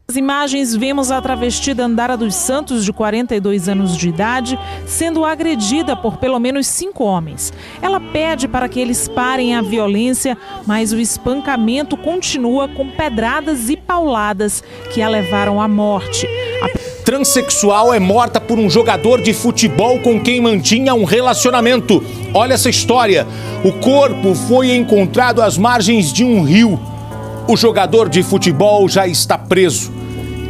Nas imagens, vemos a travesti Dandara dos Santos, de 42 anos de idade, sendo agredida por pelo menos 5 homens. Ela pede para que eles parem a violência, mas o espancamento continua com pedradas e pauladas que a levaram à morte. Transsexual é morta por um jogador de futebol com quem mantinha um relacionamento. Olha essa história. O corpo foi encontrado às margens de um rio. O jogador de futebol já está preso.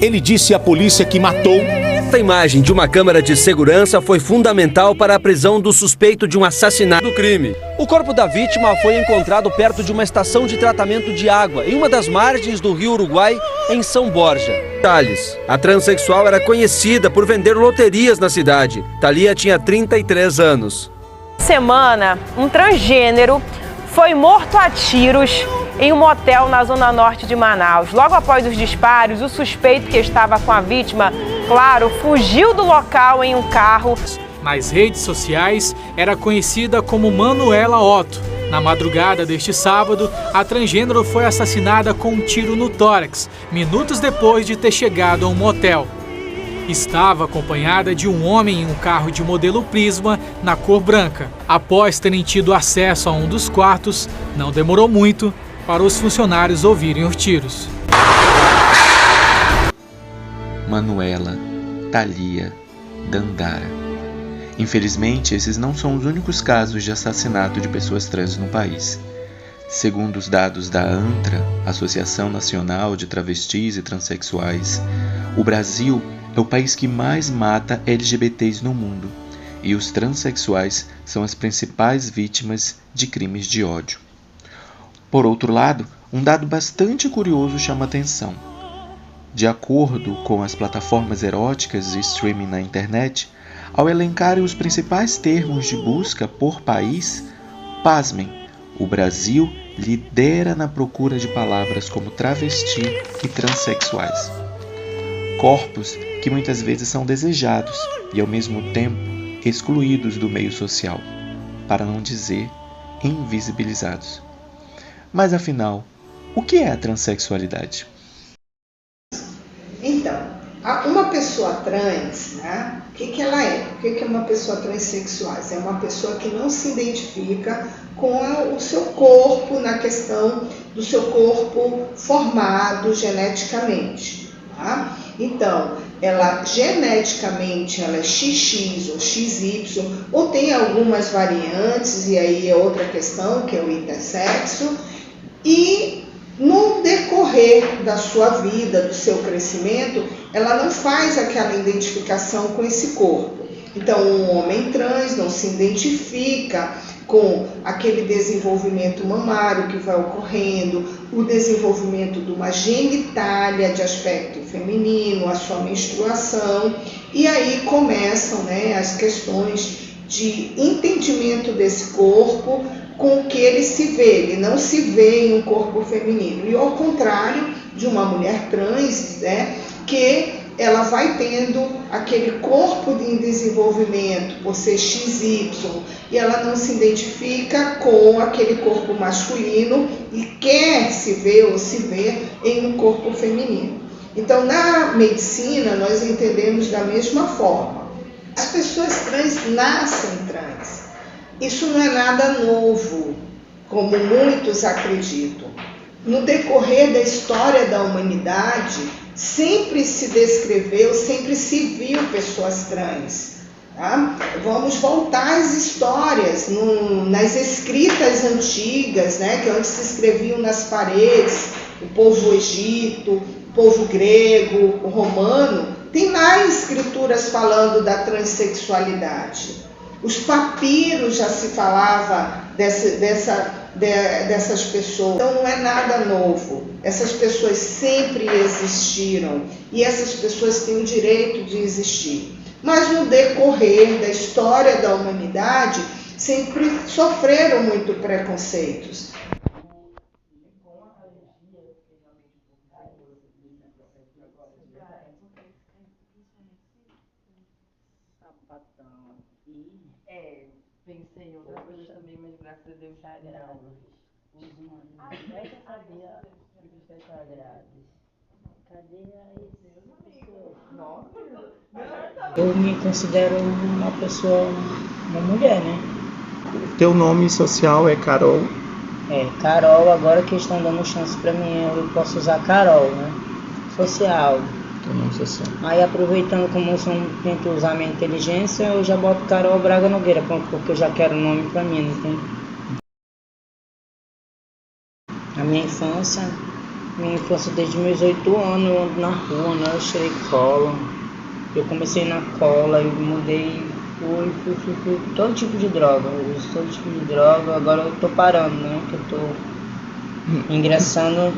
Ele disse à polícia que matou. Esta imagem de uma câmera de segurança foi fundamental para a prisão do suspeito de um assassinato do crime. O corpo da vítima foi encontrado perto de uma estação de tratamento de água, em uma das margens do rio Uruguai, em São Borja. Detalhes: a transexual era conhecida por vender loterias na cidade. Thalia tinha 33 anos. Semana, um transgênero foi morto a tiros em um motel na zona norte de Manaus. Logo após os disparos, o suspeito que estava com a vítima, claro, fugiu do local em um carro. Nas redes sociais, era conhecida como Manuela Otto. Na madrugada deste sábado, a transgênero foi assassinada com um tiro no tórax, minutos depois de ter chegado a um motel. Estava acompanhada de um homem em um carro de modelo Prisma na cor branca. Após terem tido acesso a um dos quartos, não demorou muito para os funcionários ouvirem os tiros. Manuela, Thalia, Dandara. Infelizmente, esses não são os únicos casos de assassinato de pessoas trans no país. Segundo os dados da ANTRA, Associação Nacional de Travestis e Transsexuais, o Brasil é o país que mais mata LGBTs no mundo, e os transexuais são as principais vítimas de crimes de ódio. Por outro lado, um dado bastante curioso chama atenção. De acordo com as plataformas eróticas e streaming na internet, ao elencarem os principais termos de busca por país, pasmem, o Brasil lidera na procura de palavras como travesti e transexuais. Corpos que muitas vezes são desejados e, ao mesmo tempo, excluídos do meio social, para não dizer invisibilizados. Mas afinal, o que é a transexualidade? Então, uma pessoa trans, né? O que ela é? O que é uma pessoa transexual? É uma pessoa que não se identifica com o seu corpo, na questão do seu corpo formado geneticamente. Tá? Então, ela geneticamente ela é XX ou XY, ou tem algumas variantes, e aí é outra questão, que é o intersexo, e no decorrer da sua vida, do seu crescimento, ela não faz aquela identificação com esse corpo. Então, um homem trans não se identifica com aquele desenvolvimento mamário que vai ocorrendo, o desenvolvimento de uma genitália de aspecto feminino, a sua menstruação, e aí começam, né, as questões de entendimento desse corpo com o que ele se vê, ele não se vê em um corpo feminino, e ao contrário de uma mulher trans, né, que ela vai tendo aquele corpo em desenvolvimento por ser XY e ela não se identifica com aquele corpo masculino e quer se ver ou se ver em um corpo feminino. Então, na medicina, nós entendemos da mesma forma. As pessoas trans nascem trans. Isso não é nada novo, como muitos acreditam. No decorrer da história da humanidade, sempre se descreveu, sempre se viu pessoas trans. Tá? Vamos voltar às histórias, nas escritas antigas, né, que antes se escreviam nas paredes, o povo egito, o povo grego, o romano, tem lá escrituras falando da transexualidade. Os papiros já se falava dessas pessoas. Então não é nada novo. Essas pessoas sempre existiram e essas pessoas têm o direito de existir. Mas no decorrer da história da humanidade, sempre sofreram muito preconceitos. Pensei em outras coisas também, mas graças a Deus já não. Eu me considero uma pessoa, uma mulher, né? Teu nome social é Carol? É, Carol, agora que estão dando chance pra mim, eu posso usar Carol, né? Social. Teu nome social. Aí aproveitando como eu tento usar minha inteligência, eu já boto Carol Braga Nogueira, porque eu já quero o nome pra mim, não tem? A minha infância desde meus 8 anos, eu ando na rua, né? Eu cheirei cola. Eu comecei na cola, eu mudei, fui todo tipo de droga. Eu uso todo tipo de droga, agora eu tô parando, né? Que eu tô ingressando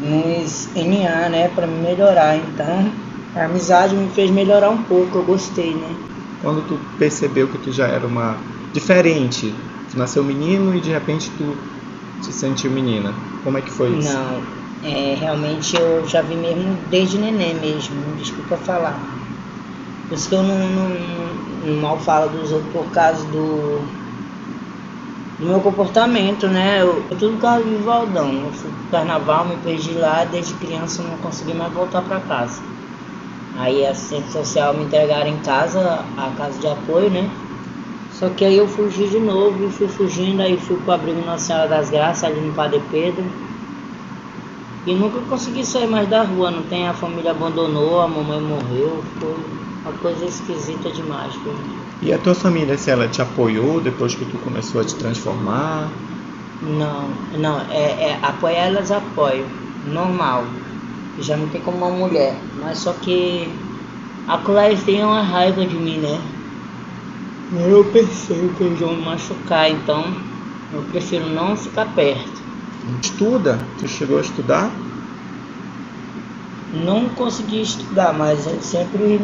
nos NA, né? Pra me melhorar. Então, a amizade me fez melhorar um pouco, eu gostei, né? Quando tu percebeu que tu já era uma diferente, tu nasceu menino e de repente tu se sentiu menina, como é que foi isso? Não, realmente eu já vi mesmo desde neném mesmo, desculpa falar. Por isso que eu não mal falo dos outros por causa do meu comportamento, né? Eu tudo por causa do Valdão. Eu fui pro carnaval, me perdi lá, desde criança eu não consegui mais voltar para casa. Aí a assistente social me entregaram em casa, a casa de apoio, né? Só que aí eu fugi de novo, e fui fugindo, aí fui pro abrigo Nossa Senhora das Graças, ali no Padre Pedro. E nunca consegui sair mais da rua, não tem, a família abandonou, a mamãe morreu, foi uma coisa esquisita demais. Foi. E a tua família, se ela te apoiou depois que tu começou a te transformar? Não, apoiar elas apoiam, normal. Já não tem como uma mulher, mas só que a Clarice tem uma raiva de mim, né? Eu percebo que eles vão me machucar, então eu prefiro não ficar perto. Estuda? Tu chegou a estudar? Não consegui estudar, mas eu sempre...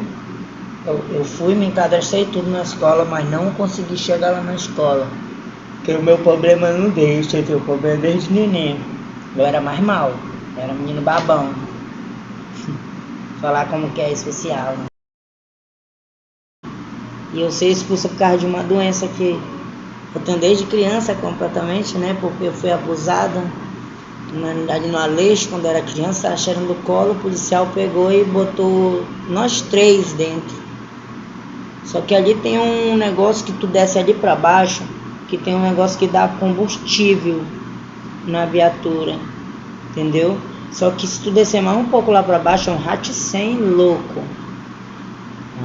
Eu fui, me encadrei tudo na escola, mas não consegui chegar lá na escola. Porque o meu problema não deixa, eu tenho problema desde neném. Eu era mais mal, eu era menino babão. Falar como que é especial, né? E eu ser expulsa por causa de uma doença que eu tenho desde criança completamente, né? Porque eu fui abusada, na verdade no Aleixo, quando eu era criança, estava cheirando do colo, o policial pegou e botou nós 3 dentro. Só que ali tem um negócio que tu desce ali para baixo, que tem um negócio que dá combustível na viatura, entendeu? Só que se tu descer mais um pouco lá para baixo, é um raticém louco.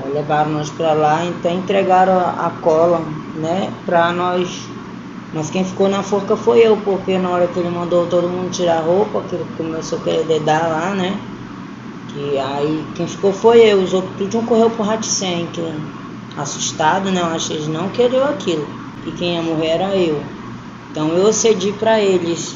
Aí levaram nós para lá, então entregaram a cola, né, para nós. Mas quem ficou na forca foi eu, porque na hora que ele mandou todo mundo tirar a roupa, que ele começou a querer dedar lá, né, que aí quem ficou foi eu, os outros tudo correu pro raticém, que assustado, né, eu acho que eles não queriam aquilo, e quem ia morrer era eu. Então eu cedi para eles.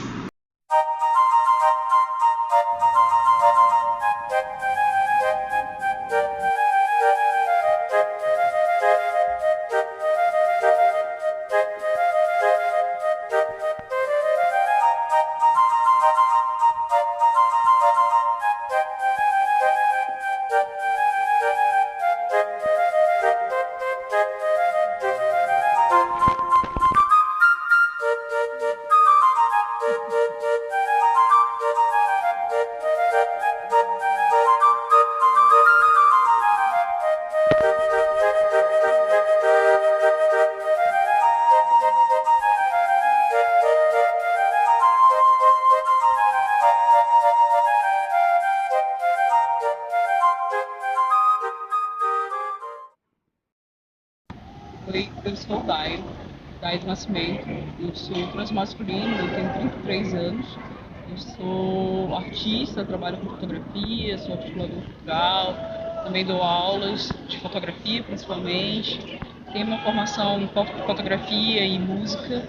Oi, eu sou o Dai do Nascimento, eu sou transmasculino, eu tenho 33 anos, eu sou artista, trabalho com fotografia, sou articulador cultural, também dou aulas de fotografia principalmente, tenho uma formação em fotografia e música.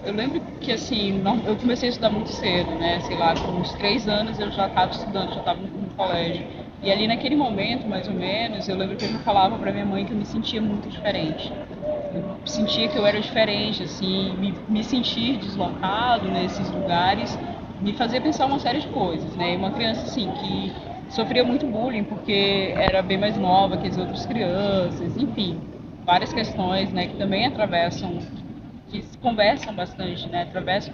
Eu lembro que assim, eu comecei a estudar muito cedo, né? Sei lá, com uns 3 anos eu já estava estudando, já estava no colégio. E ali naquele momento, mais ou menos, eu lembro que eu falava para minha mãe que eu me sentia muito diferente. Eu sentia que eu era diferente, assim, me sentir deslocado nesses lugares, me fazia pensar uma série de coisas, né? E uma criança assim que sofria muito bullying porque era bem mais nova que as outras crianças, enfim, várias questões, né, que também atravessam, que se conversam bastante, né, atravessam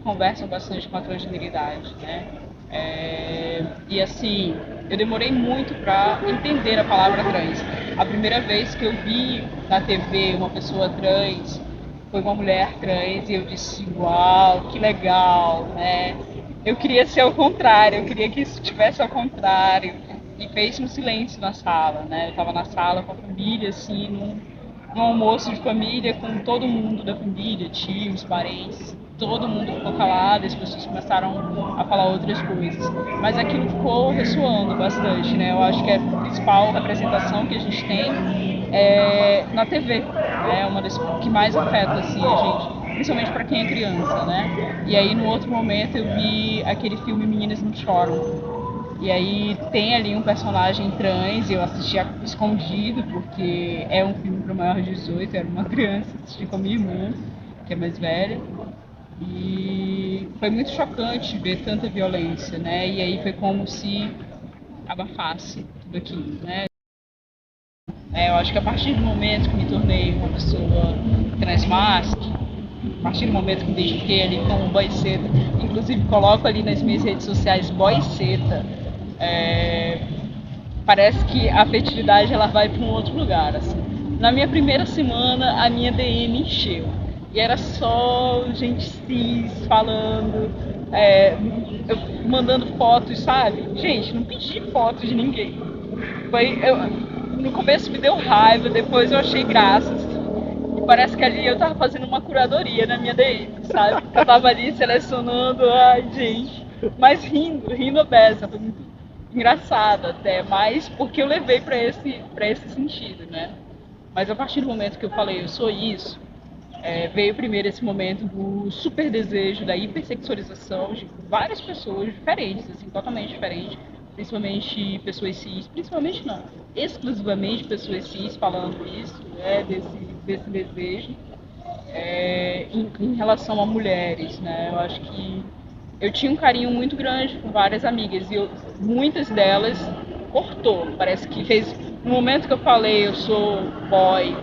conversam bastante com a transgeneridade, né? E assim, eu demorei muito para entender a palavra trans. A primeira vez que eu vi na TV uma pessoa trans foi uma mulher trans e eu disse, uau, que legal, né? Eu queria ser ao contrário, eu queria que isso tivesse ao contrário. E fez um silêncio na sala, né? Eu estava na sala com a família, assim, num almoço de família com todo mundo da família, tios, parentes. Todo mundo ficou calado, as pessoas começaram a falar outras coisas. Mas aquilo ficou ressoando bastante, né? Eu acho que a principal representação que a gente tem é na TV, né? Uma das que mais afeta, assim, a gente, principalmente para quem é criança, né? E aí, no outro momento, eu vi aquele filme Meninas Não Choram. E aí tem ali um personagem trans, eu assisti escondido, porque é um filme para maior de 18, eu era uma criança, assisti com a minha irmã, que é mais velha. E foi muito chocante ver tanta violência, né? E aí foi como se abafasse tudo aquilo, né? Eu acho que a partir do momento que me tornei uma pessoa transmask, a partir do momento que me identifiquei ali como boiceta, inclusive coloco ali nas minhas redes sociais boiceta, parece que a afetividade ela vai para um outro lugar, assim. Na minha primeira semana, a minha DM encheu. E era só gente cis falando, eu mandando fotos, sabe? Gente, não pedi foto de ninguém. No começo me deu raiva, depois eu achei graça, assim. E parece que ali eu tava fazendo uma curadoria na minha DM, sabe? Eu tava ali selecionando, ai gente, mas rindo a beça, foi muito engraçado até, mas porque eu levei pra esse sentido, né? Mas a partir do momento que eu falei, eu sou isso, veio primeiro esse momento do super desejo, da hipersexualização de várias pessoas diferentes, assim, totalmente diferentes, principalmente pessoas cis, principalmente não, exclusivamente pessoas cis falando isso, desse desejo, em relação a mulheres, né? Eu acho que eu tinha um carinho muito grande por várias amigas e muitas delas cortou, parece que fez, no momento que eu falei eu sou boy,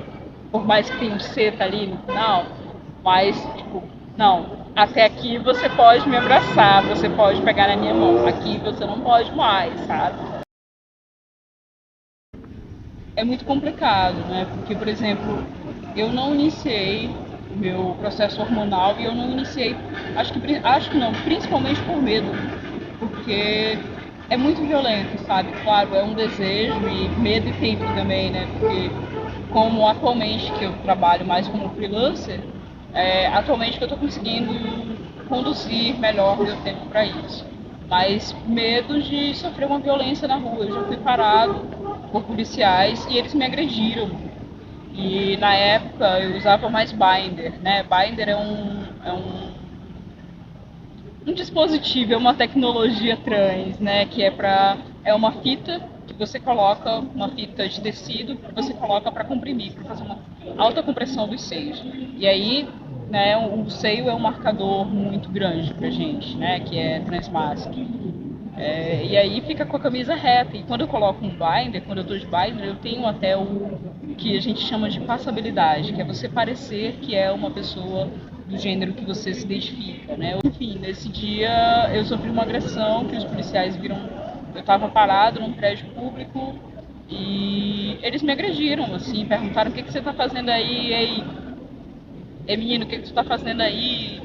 por mais que tenha um seta ali no final, mas, tipo, não, até aqui você pode me abraçar, você pode pegar na minha mão, aqui você não pode mais, sabe? É muito complicado, né? Porque, por exemplo, eu não iniciei o meu processo hormonal e eu não iniciei, acho que não, principalmente por medo, porque é muito violento, sabe? Claro, é um desejo e medo e tempo também, né? Porque como atualmente que eu trabalho mais como freelancer, atualmente que eu estou conseguindo conduzir melhor o meu tempo para isso. Mas medo de sofrer uma violência na rua. Eu já fui parado por policiais e eles me agrediram. E na época eu usava mais binder, né? Binder é um dispositivo, é uma tecnologia trans, né? Que é uma fita que você coloca, uma fita de tecido que você coloca para comprimir, para fazer uma alta compressão dos seios. E aí, né, o seio é um marcador muito grande pra gente, né, que é transmask. E aí fica com a camisa reta. E quando eu coloco um binder, quando eu tô de binder, eu tenho até o que a gente chama de passabilidade, que é você parecer que é uma pessoa do gênero que você se identifica, né. Enfim, nesse dia eu sofri uma agressão que os policiais viram. Eu estava parado num prédio público e eles me agrediram, assim, perguntaram o que você está fazendo aí, ei menino, o que você está fazendo aí?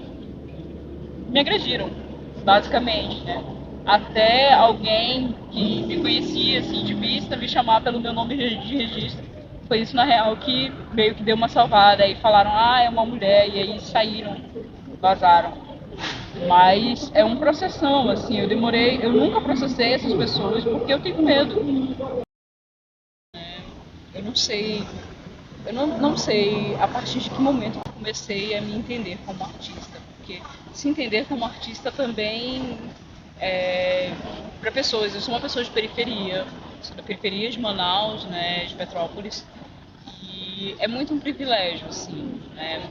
Me agrediram, basicamente, né? Até alguém que me conhecia, assim, de vista, me chamar pelo meu nome de registro. Foi isso, na real, que meio que deu uma salvada. Aí falaram, é uma mulher, e aí saíram, vazaram. Mas é um processão, assim, eu nunca processei essas pessoas porque eu tenho medo. Eu não sei a partir de que momento eu comecei a me entender como artista, porque se entender como artista também para pessoas, eu sou uma pessoa de periferia, sou da periferia de Manaus, né, de Petrópolis, e é muito um privilégio, assim, né?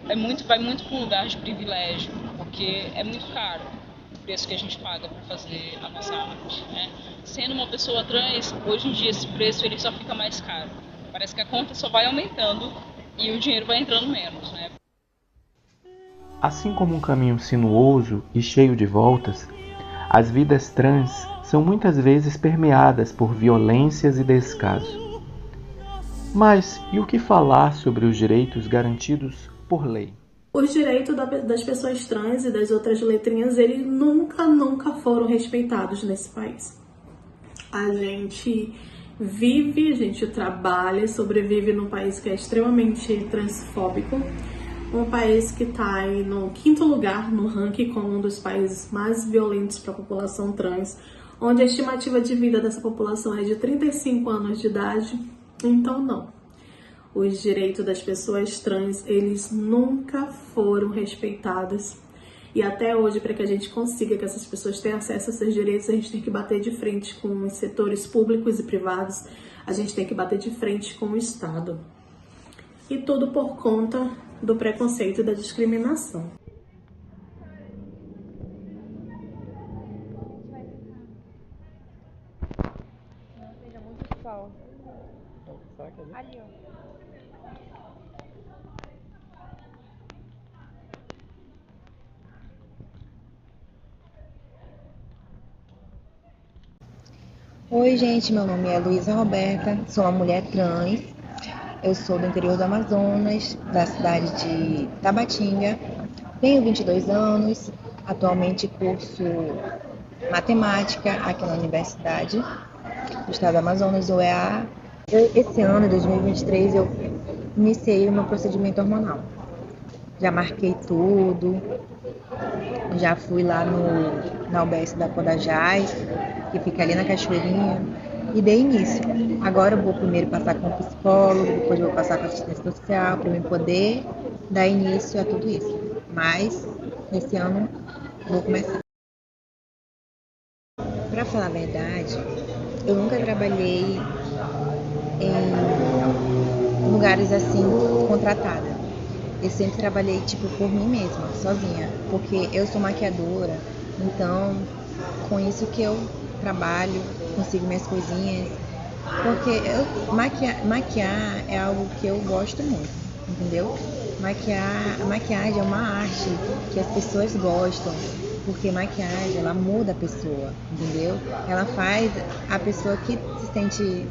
Vai muito para um lugar de privilégio, porque é muito caro o preço que a gente paga para fazer a nossa arte, né? Sendo uma pessoa trans, hoje em dia esse preço ele só fica mais caro. Parece que a conta só vai aumentando e o dinheiro vai entrando menos, né? Assim como um caminho sinuoso e cheio de voltas, as vidas trans são muitas vezes permeadas por violências e descaso. Mas e o que falar sobre os direitos garantidos por lei? Os direitos das pessoas trans e das outras letrinhas, eles nunca foram respeitados nesse país. A gente vive, a gente trabalha, sobrevive num país que é extremamente transfóbico, um país que está aí no 5º lugar no ranking como um dos países mais violentos para a população trans, onde a estimativa de vida dessa população é de 35 anos de idade. Então, não. Os direitos das pessoas trans, eles nunca foram respeitados. E até hoje, para que a gente consiga que essas pessoas tenham acesso a esses direitos, a gente tem que bater de frente com os setores públicos e privados, a gente tem que bater de frente com o Estado. E tudo por conta do preconceito e da discriminação. Não seja muito sol. Ali, ó. Oi, gente, meu nome é Luísa Roberta, sou uma mulher trans, eu sou do interior do Amazonas, da cidade de Tabatinga, tenho 22 anos, atualmente curso matemática aqui na Universidade do Estado do Amazonas, UEA. Esse ano, 2023, eu iniciei o meu procedimento hormonal. Já marquei tudo, já fui lá na UBS da Podajás, que fica ali na Cachoeirinha, e dei início. Agora eu vou primeiro passar com o psicólogo, depois eu vou passar com a assistência social, para eu poder dar início a tudo isso. Mas, esse ano, vou começar. Para falar a verdade, eu nunca trabalhei em lugares assim, contratada. Eu sempre trabalhei, por mim mesma, sozinha, porque eu sou maquiadora, então, com isso que eu trabalho, consigo minhas coisinhas, porque maquiar é algo que eu gosto muito, entendeu? A maquiagem é uma arte que as pessoas gostam, porque maquiagem, ela muda a pessoa, entendeu? Ela faz a pessoa que se sente,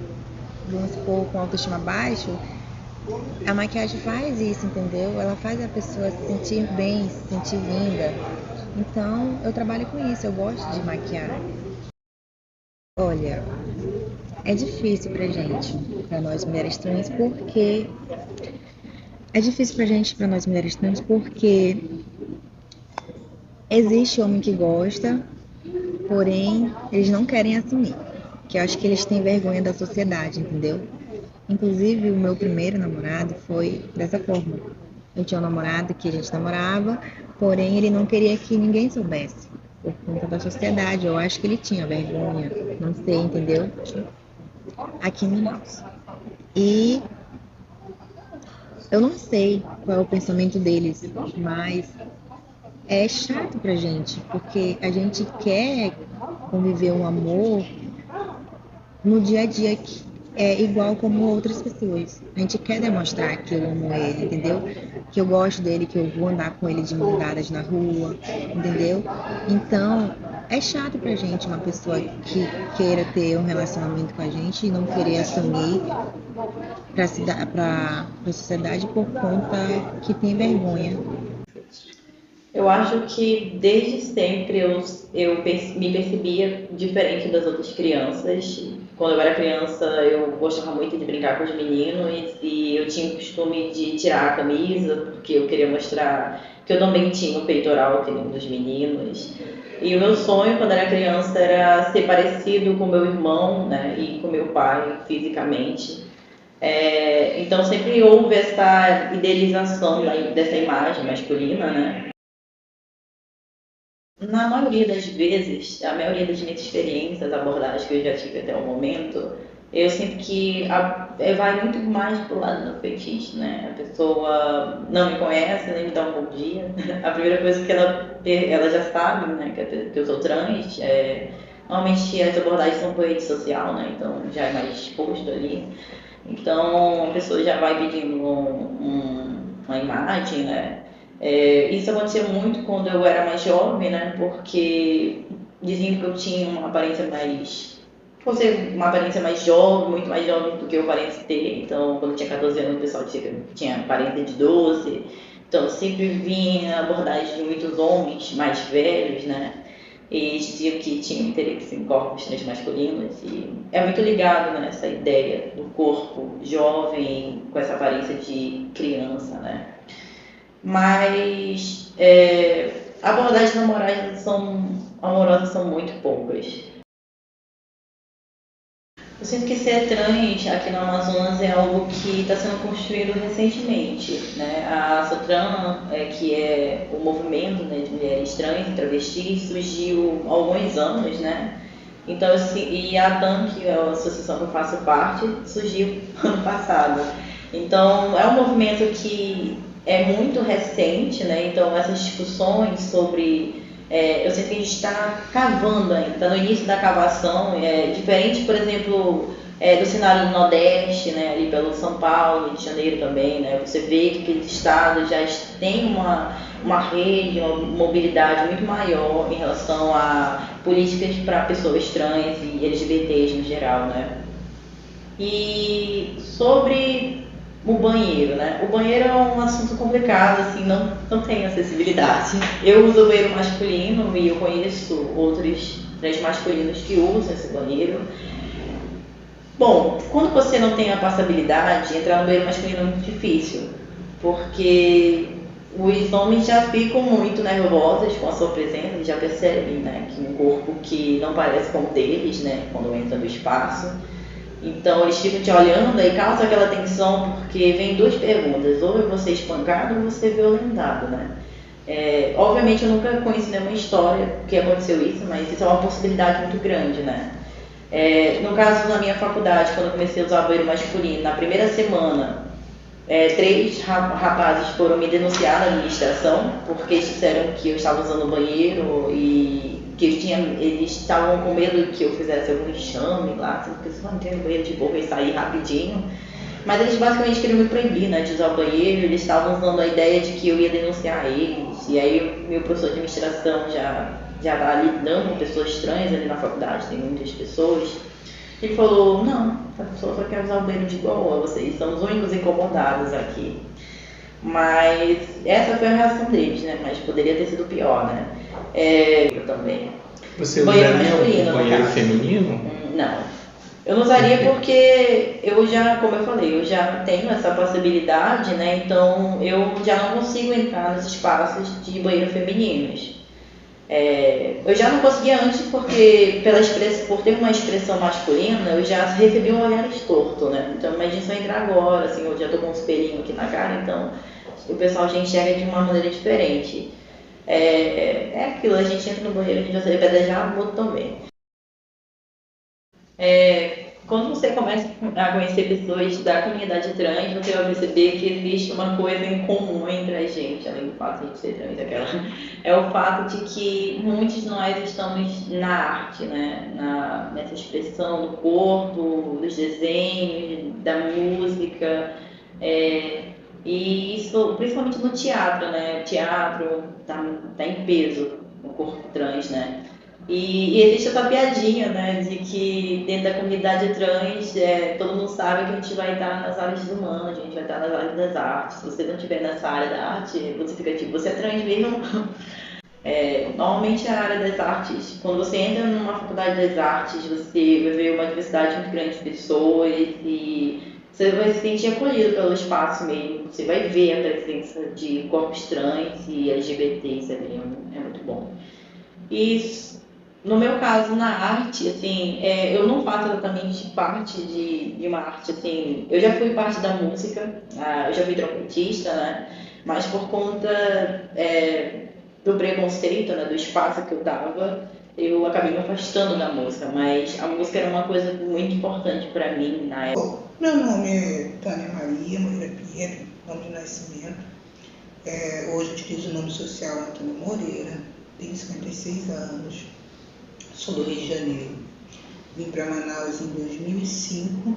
vamos supor, com autoestima baixo, a maquiagem faz isso, entendeu? Ela faz a pessoa se sentir bem, se sentir linda. Então, eu trabalho com isso, eu gosto de maquiar. Olha, é difícil pra gente, pra nós mulheres trans, porque... existe homem que gosta, porém, eles não querem assumir. Que eu acho que eles têm vergonha da sociedade, entendeu? Inclusive, o meu primeiro namorado foi dessa forma. Eu tinha um namorado que a gente namorava, porém ele não queria que ninguém soubesse, por conta da sociedade. Eu acho que ele tinha vergonha, não sei, entendeu? Aqui em Manaus. E eu não sei qual é o pensamento deles, mas é chato pra gente, porque a gente quer conviver um amor no dia a dia que é igual como outras pessoas. A gente quer demonstrar que eu amo ele, entendeu? Que eu gosto dele, que eu vou andar com ele de mão dadas na rua, entendeu? Então, é chato pra gente uma pessoa que queira ter um relacionamento com a gente e não querer assumir pra sociedade por conta que tem vergonha. Eu acho que desde sempre eu me percebia diferente das outras crianças. Quando eu era criança, eu gostava muito de brincar com os meninos e eu tinha o costume de tirar a camisa, porque eu queria mostrar que eu também tinha o peitoral que nem um dos meninos. E o meu sonho, quando era criança, era ser parecido com meu irmão, né, e com meu pai, fisicamente. Então sempre houve essa idealização dessa imagem masculina, né? Na maioria das vezes, a maioria das minhas experiências, abordagens que eu já tive até o momento, eu sinto que vai muito mais pro lado do fetiche, né? A pessoa não me conhece, nem me dá um bom dia. A primeira coisa que ela já sabe, né, que eu sou trans, normalmente as abordagens são por rede social, né? Então já é mais exposto ali. Então a pessoa já vai pedindo uma imagem, né? Isso acontecia muito quando eu era mais jovem, né? Porque diziam que eu tinha uma aparência mais jovem, muito mais jovem do que eu parecia ter. Então, quando eu tinha 14 anos, o pessoal dizia que eu tinha aparência de 12. Então, eu sempre vinha a abordagem de muitos homens mais velhos, né? E diziam que tinham interesse em corpos transmasculinos. E é muito ligado nessa ideia do corpo jovem com essa aparência de criança, né? Mas abordagens amorosas são muito poucas. Eu sinto que ser trans aqui no Amazonas é algo que está sendo construído recentemente, né? A Sotran, que é o movimento, né, de mulheres trans e travestis, surgiu há alguns anos, né? Então, e a ADAM, que é a associação que eu faço parte, surgiu ano passado. Então, é um movimento que é muito recente, né? Então, essas discussões sobre... eu sinto que a gente está cavando ainda, está no início da cavação, diferente, por exemplo, do cenário do Nordeste, né? Ali pelo São Paulo, Rio de Janeiro também, né? Você vê que aqueles estados já têm uma rede, uma mobilidade muito maior em relação a políticas para pessoas trans e LGBTs no geral, né? E sobre o banheiro, né? O banheiro é um assunto complicado, assim, não tem acessibilidade. Eu uso o banheiro masculino e eu conheço outros trans masculinos que usam esse banheiro. Bom, quando você não tem a passabilidade, entrar no banheiro masculino é muito difícil, porque os homens já ficam muito nervosos com a sua presença, eles já percebem, né, que um corpo que não parece com o deles, né, quando entra no espaço. Então eles ficam te olhando e causa aquela tensão, porque vem duas perguntas: ou você espancado ou você violentado, né? Obviamente eu nunca conheci nenhuma história que aconteceu isso, mas isso é uma possibilidade muito grande, né? No caso, na minha faculdade, quando eu comecei a usar o banheiro masculino, na primeira semana, 3 rapazes foram me denunciar na administração, porque disseram que eu estava usando o banheiro e que eles estavam com medo que eu fizesse algum enxame lá, porque eu só entrei no banheiro de boca e saí rapidinho. Mas eles basicamente queriam me proibir, né, de usar o banheiro. Eles estavam usando a ideia de que eu ia denunciar eles. E aí meu professor de administração já está lidando com pessoas trans ali na faculdade, tem muitas pessoas. Ele falou: não, a pessoa só quer usar o banheiro de igual a vocês, são os únicos incomodados aqui. Mas essa foi a reação deles, né? Mas poderia ter sido pior, né? Eu também. Você usaria o banheiro feminino? Não. Eu não usaria porque eu já, como eu falei, eu já tenho essa possibilidade, né? Então eu já não consigo entrar nos espaços de banheiro femininos. Eu já não conseguia antes porque, por ter uma expressão masculina, eu já recebi um olhar torto, né? Então imagina se eu entrar agora, assim, eu já tô com um espelhinho aqui na cara, então o pessoal já enxerga de uma maneira diferente. Aquilo, a gente entra no banheiro, a gente vai ser apedrejado, o outro também. Quando você começa a conhecer pessoas da comunidade trans, você vai perceber que existe uma coisa em comum entre a gente, além do fato de a gente ser trans, é o fato de que muitos de nós estamos na arte, né? Nessa expressão do corpo, dos desenhos, da música, e isso principalmente no teatro, né? O teatro tá em peso no corpo trans, né? E existe essa piadinha, né, de que dentro da comunidade trans, todo mundo sabe que a gente vai estar nas áreas humanas, a gente vai estar nas áreas das artes. Se você não estiver nessa área da arte, você fica tipo, você é trans mesmo? Normalmente a área das artes, quando você entra numa faculdade das artes, você vai ver uma diversidade muito grande de pessoas e você vai se sentir acolhido pelo espaço mesmo. Você vai ver a presença de corpos trans e LGBTs ali, é muito bom. E no meu caso, na arte, assim, eu não faço exatamente parte de uma arte, assim, eu já fui parte da música, eu já fui trompetista, né, mas por conta do preconceito, né, do espaço que eu dava, eu acabei me afastando da música, mas a música era uma coisa muito importante para mim na época. Meu nome é Tânia Maria Moreira Pinheiro, nome de nascimento. Hoje utilizo o nome social Antônio Moreira, tenho 56 anos. Sou do Rio de Janeiro. Vim para Manaus em 2005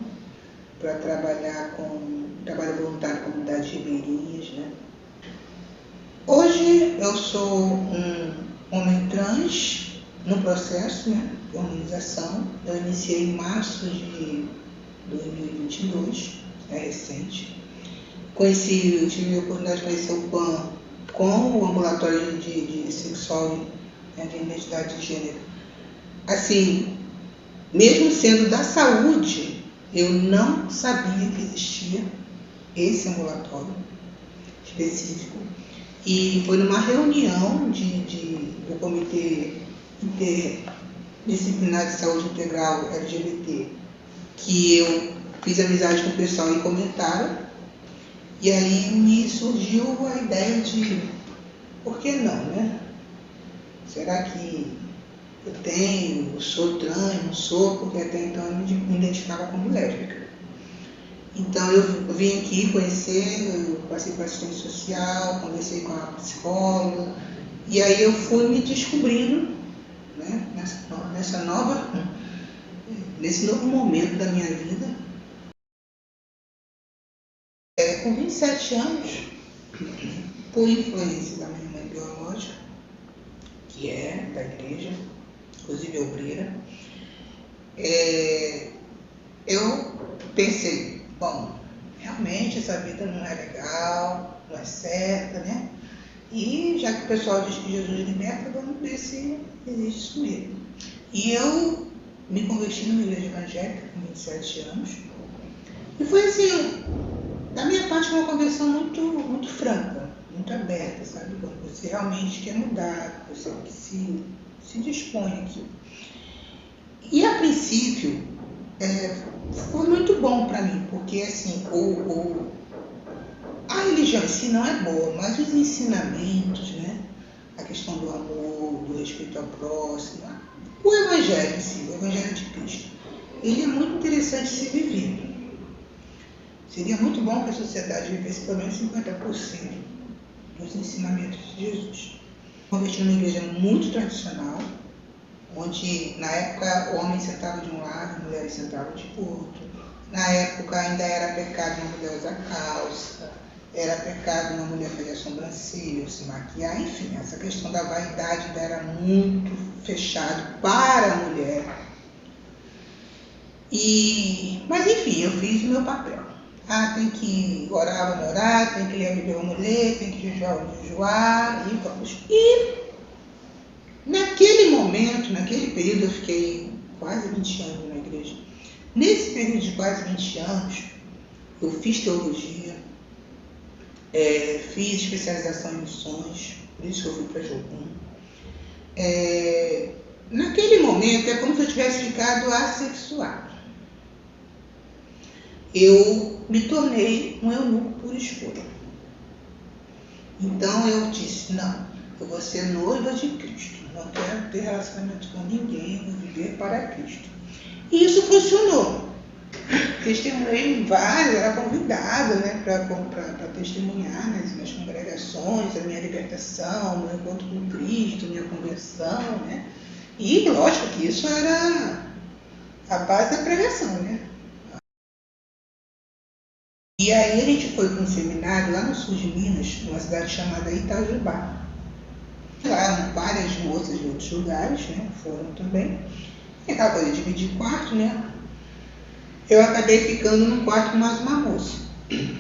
para trabalhar com trabalho voluntário com comunidades ribeirinhas, né? Hoje eu sou um homem trans no processo, né, de hormonização. Eu iniciei em março de 2022, é recente. Eu tive a oportunidade de conhecer o PAN com o ambulatório de sexual, né, de identidade de gênero. Assim, mesmo sendo da saúde, eu não sabia que existia esse ambulatório específico. E foi numa reunião do Comitê Interdisciplinar de Saúde Integral LGBT que eu fiz amizade com o pessoal e comentaram. E aí me surgiu a ideia de, por que não, né? Será que eu sou trans, não sou, porque até então eu me identificava como lésbica. Então eu vim aqui conhecer, eu passei por assistência social, conversei com a psicóloga, e aí eu fui me descobrindo, né, nesse novo momento da minha vida. Com 27 anos, por influência da minha mãe biológica, que é da igreja, inclusive obreira, eu pensei, bom, realmente essa vida não é legal, não é certa, né? E já que o pessoal diz que Jesus liberta, vamos ver se existe isso mesmo. E eu me converti numa igreja evangélica com 27 anos, e foi assim, da minha parte, uma conversão muito franca, muito aberta, sabe? Quando você realmente quer mudar, você se dispõe aqui. E a princípio, foi muito bom para mim, porque assim, a religião em si não é boa, mas os ensinamentos, né? A questão do amor, do respeito ao próximo, o evangelho em si, o evangelho de Cristo, ele é muito interessante de ser vivido. Seria muito bom que a sociedade vivesse pelo menos 50% dos ensinamentos de Jesus. Converti numa igreja muito tradicional, onde na época o homem sentava de um lado, as mulheres sentavam de outro. Na época ainda era pecado uma mulher usar calça, era pecado uma mulher fazer a sobrancelha, se maquiar, enfim, essa questão da vaidade ainda era muito fechado para a mulher. Mas enfim, eu fiz o meu papel. Tem que orar, vamos orar, tem que ler a Bíblia, vamos ler, tem que jejuar, vamos jejuar, e vamos. E naquele momento, naquele período, eu fiquei quase 20 anos na igreja. Nesse período de quase 20 anos, eu fiz teologia, fiz especialização em missões, por isso que eu fui para Jocum. Naquele momento, é como se eu tivesse ficado assexuado. Eu me tornei um eunuco por escolha. Então eu disse, não, eu vou ser noiva de Cristo, não quero ter relacionamento com ninguém, eu vou viver para Cristo. E isso funcionou. Testemunhei em várias, era convidada, né, para testemunhar nas congregações, a minha libertação, meu encontro com Cristo, minha conversão, né? E lógico que isso era a base da pregação, né? E aí a gente foi para um seminário lá no sul de Minas, numa cidade chamada Itajubá. Lá várias moças de outros lugares, né, foram também. E aquela coisa de dividir quarto, né? Eu acabei ficando no quarto com mais uma moça.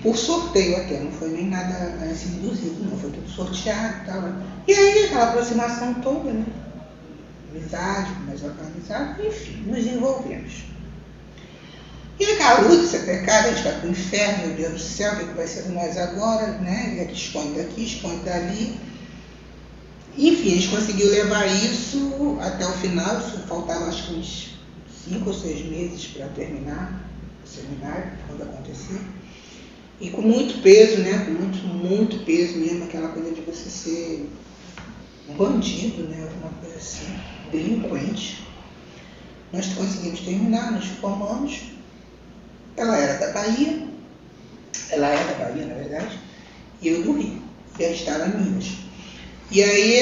Por sorteio até, não foi nem nada assim induzido, não, foi tudo sorteado e tal. E aí aquela aproximação toda, né? Amizade, começou aquela amizade, enfim, nos envolvemos. E aquela luta, se é pecado, a gente vai para o inferno, meu Deus do céu, o que vai ser de nós agora, né? E aqui esconde daqui, esconde dali. Enfim, a gente conseguiu levar isso até o final, faltava acho que uns 5 ou 6 meses para terminar o seminário, quando acontecer. E com muito peso, né? Com muito peso mesmo, aquela coisa de você ser um bandido, né? Alguma coisa assim, delinquente. Nós conseguimos terminar, nos formamos. Ela era da Bahia, ela é da Bahia, na verdade, e eu do Rio, e ela estava em Minas. E aí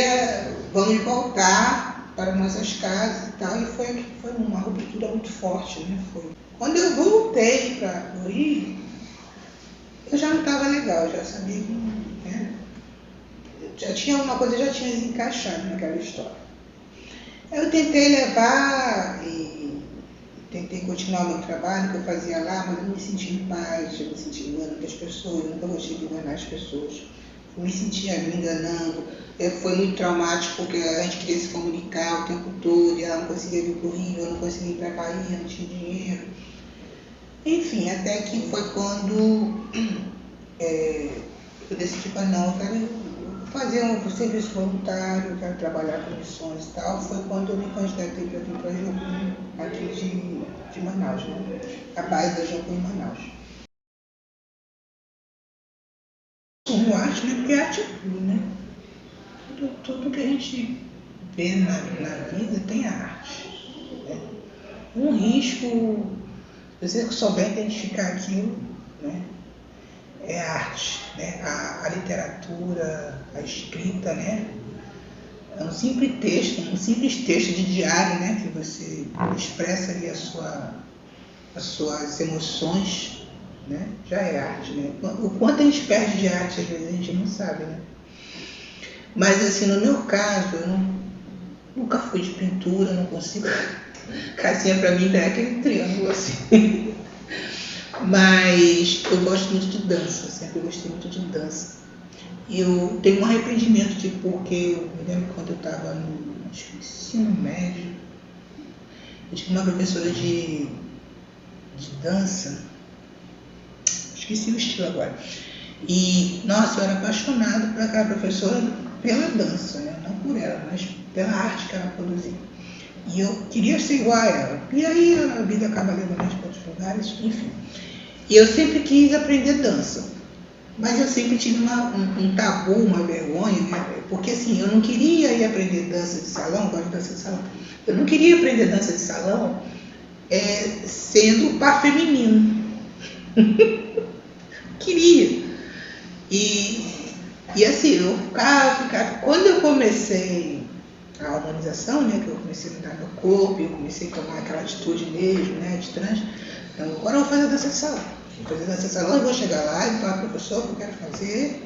vamos voltar para nossas casas e tal, e foi uma ruptura muito forte, né? Quando eu voltei para o Rio, eu já não estava legal, já sabia que, né? Eu já tinha alguma coisa, já tinha desencaixado naquela história. Eu tentei levar e tentei continuar o meu trabalho que eu fazia lá, mas eu não me senti em paz, eu me senti enganando as pessoas, eu nunca gostei de enganar as pessoas. Eu me sentia me enganando, foi muito traumático porque a gente queria se comunicar o tempo todo, e ela não conseguia vir para o Rio, eu não conseguia ir para a Bahia, não tinha dinheiro. Enfim, até que foi quando eu decidi para não, eu quero fazer um serviço voluntário, eu quero trabalhar com missões e tal. Foi quando eu me candidatei para vir para a Jocum, aqui de Manaus, né? A base da Jocum em Manaus. Como arte, né? Porque arte é tudo, né? Tudo que a gente vê na vida tem a arte. Né? Um risco, se você souber identificar aquilo, né? É arte, né? A literatura, a escrita, né? É um simples texto de diário, né? Que você expressa ali as suas emoções, né? Já é arte, né? O quanto a gente perde de arte, às vezes a gente não sabe, né? Mas assim, no meu caso, eu nunca fui de pintura, não consigo. Casinha pra mim é aquele triângulo assim. Mas eu gosto muito de dança, sempre gostei muito de dança. E eu tenho um arrependimento porque eu me lembro quando eu estava no ensino médio, eu tinha uma professora de dança, esqueci o estilo agora. E, nossa, eu era apaixonado por aquela professora pela dança, né? Não por ela, mas pela arte que ela produzia. E eu queria ser igual a ela. E aí a vida acaba levando a gente para outros lugares, enfim. E eu sempre quis aprender dança, mas eu sempre tive um tabu, uma vergonha, né? Porque assim, eu não queria ir aprender dança de salão, gosto de dança de salão, eu não queria aprender dança de salão sendo par feminino. Queria. E assim, eu ficava. Quando eu comecei a harmonização, né, que eu comecei a mudar meu corpo, eu comecei a tomar aquela atitude mesmo, né, de trans, então agora eu vou fazer dança de salão. Vou fazer dança de salão e vou chegar lá e falar, professor, que eu quero fazer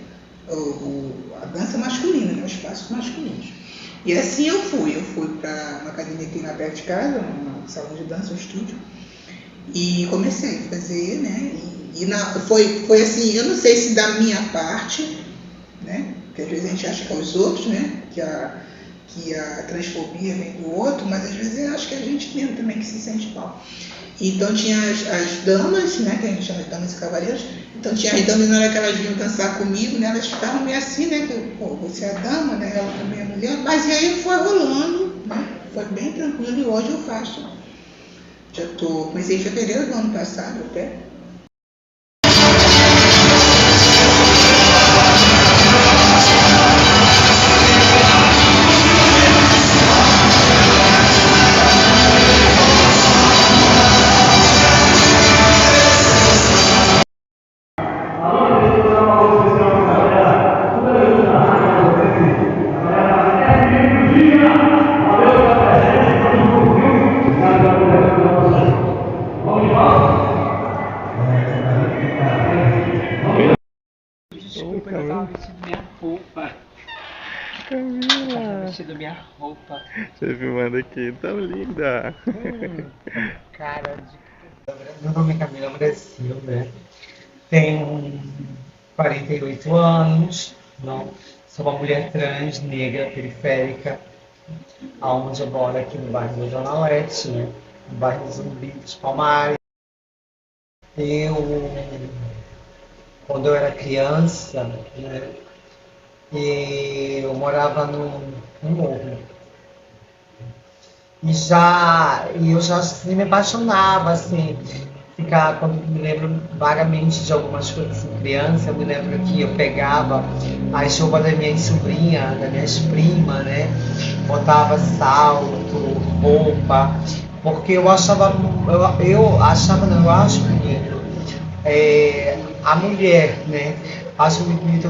a dança masculina, né, os passos masculinos. E assim eu fui para uma academia aqui na perto de casa, um salão de dança, um estúdio, e comecei a fazer, né, foi assim, eu não sei se da minha parte, né, porque às vezes a gente acha que é os outros, né, que a transfobia vem do outro, mas às vezes eu acho que a gente mesmo também que se sente mal. Então tinha as damas, né, que a gente chama de damas e cavaleiros, então tinha as damas, na hora que elas vinham dançar comigo, né, elas ficavam meio assim, né, que pô, você é dama, né, ela também é mulher, mas e aí foi rolando, né, foi bem tranquilo e hoje eu faço. Comecei em fevereiro do ano passado até. Desculpa, eu tava vestindo minha roupa. Camila! Eu tava vestindo minha roupa. Você filmando aqui, tão linda! Cara, meu nome é Camila Brasil, né? Tenho 48 anos, não, sou uma mulher trans, negra, periférica, onde eu moro aqui no bairro da Zona Oeste, né? No bairro Zumbi dos Palmares. Quando eu era criança, né, eu morava num morro. E eu já me apaixonava, assim, quando me lembro vagamente de algumas coisas assim, criança, eu me lembro que eu pegava as roupas das minhas sobrinhas, das minhas primas, né, botava salto, roupa, porque eu acho bonito. A mulher, né? Acho muito bonito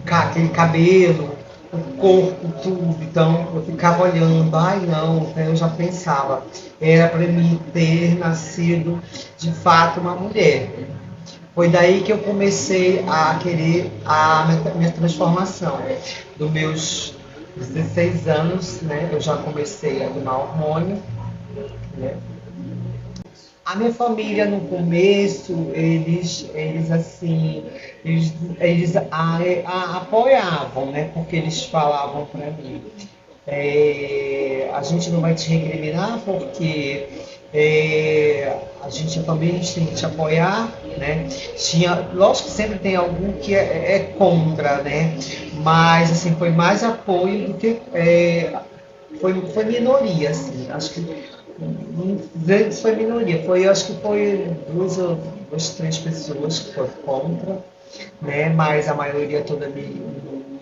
aquele cabelo, o corpo, tudo. Então eu ficava olhando, ai não, eu já pensava, era para mim ter nascido de fato uma mulher. Foi daí que eu comecei a querer a minha transformação. Dos meus 16 anos, né, eu já comecei a tomar hormônio, né. A minha família no começo, eles apoiavam, né, porque eles falavam para mim, a gente não vai te recriminar porque a gente também tem que te apoiar, né? Lógico que sempre tem algum que é contra, né? Mas assim, foi mais apoio do que foi minoria, assim. Acho que foi minoria. Acho que foi duas, três pessoas que foram contra, né? Mas a maioria toda me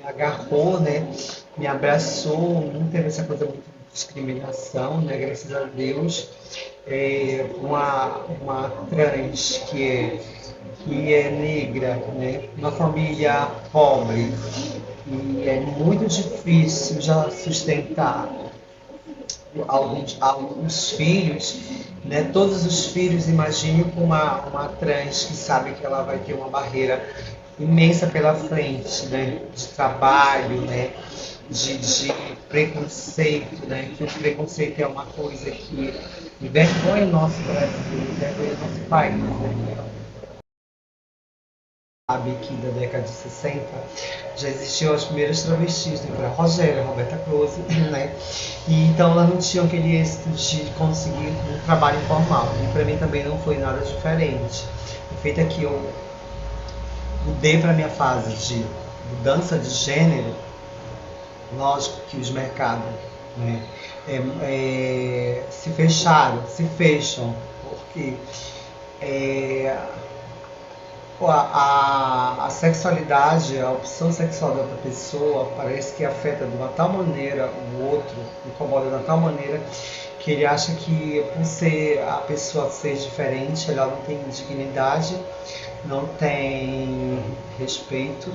agarrou, né? Me abraçou, não teve essa coisa muito de discriminação, né? Graças a Deus. Uma trans que é negra, né? Uma família pobre, e é muito difícil já sustentar alguns filhos, né? Todos os filhos, imagine com uma trans que sabe que ela vai ter uma barreira imensa pela frente, né? De trabalho, né? De preconceito, né? Que o preconceito é uma coisa que envergonha o nosso Brasil, envergonha o nosso país, né? Sabe que da década de 60 já existiam as primeiras travestis, né? Era a Rogéria, a Roberta Close, né? E então elas não tinham aquele êxito de conseguir um trabalho informal. E para mim também não foi nada diferente. O feito é que eu mudei para a minha fase de mudança de gênero. Lógico que os mercados, né, se fecham, porque a sexualidade, a opção sexual da outra pessoa parece que afeta de uma tal maneira o outro, incomoda de uma tal maneira que ele acha que por ser a pessoa ser diferente, ela não tem dignidade, não tem respeito,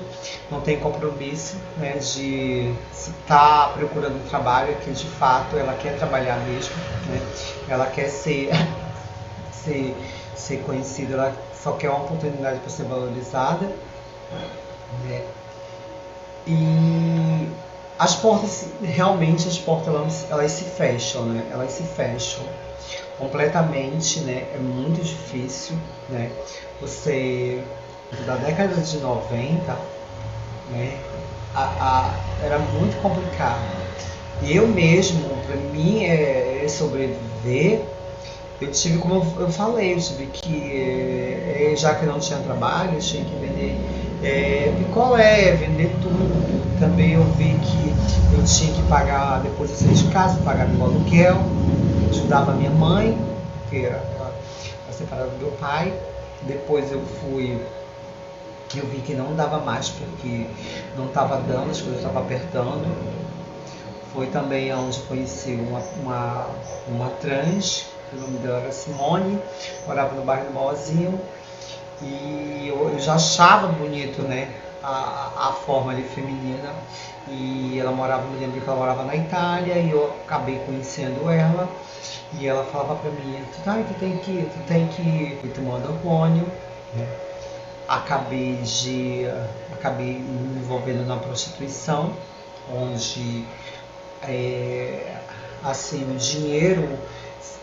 não tem compromisso, né, de se está procurando um trabalho que de fato ela quer trabalhar mesmo, né, ela quer ser conhecida, ela só quer uma oportunidade para ser valorizada, né. E as portas, realmente as portas elas se fecham, né, elas se fecham completamente, né, é muito difícil, né, você, da década de 90, né, era muito complicado. E eu mesmo, para mim, sobreviver, eu tive, como eu falei, eu tive que, já que não tinha trabalho, eu tinha que vender picolé, vender tudo. Também eu vi que eu tinha que pagar, depois eu saí de casa, pagar meu aluguel, ajudava a minha mãe, porque ela separada do meu pai. Depois eu vi que não dava mais, porque não estava dando, as coisas estavam apertando. Foi também onde conheci uma trans, o nome dela era Simone, morava no bairro do Mauazinho, e eu já achava bonito, né, a forma ali feminina, e ela morava, me lembro que ela morava na Itália, e eu acabei conhecendo ela, e ela falava pra mim, tu tem que ir tomando hormônio, né? Acabei me envolvendo na prostituição, onde assim, o dinheiro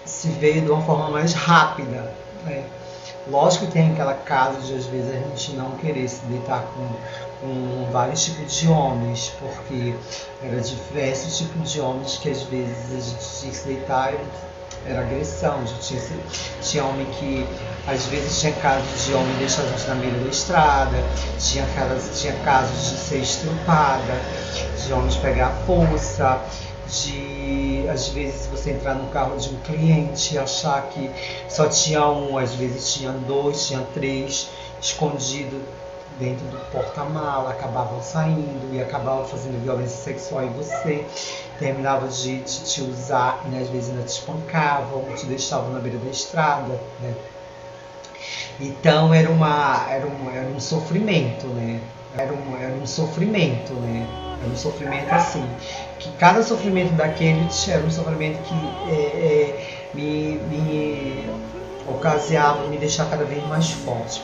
se veio de uma forma mais rápida, né? Lógico que tem aquela casa de às vezes a gente não querer se deitar com vários tipos de homens, porque era diversos tipos de homens que às vezes a gente tinha que se deitar, era agressão. Tinha homem que às vezes tinha casos de homem deixar a gente na beira da estrada, tinha casos de ser estrupada, de homens pegar a força, de às vezes você entrar no carro de um cliente e achar que só tinha um, às vezes tinha dois, tinha três escondido dentro do porta-mala, acabavam saindo e acabavam fazendo violência sexual em você, terminavam de te usar e às vezes ainda te espancavam, te deixavam na beira da estrada, né? Então era um sofrimento, né? Era um sofrimento, né? Era um sofrimento assim, que cada sofrimento daquele era um sofrimento que me ocasionava, me deixar cada vez mais forte.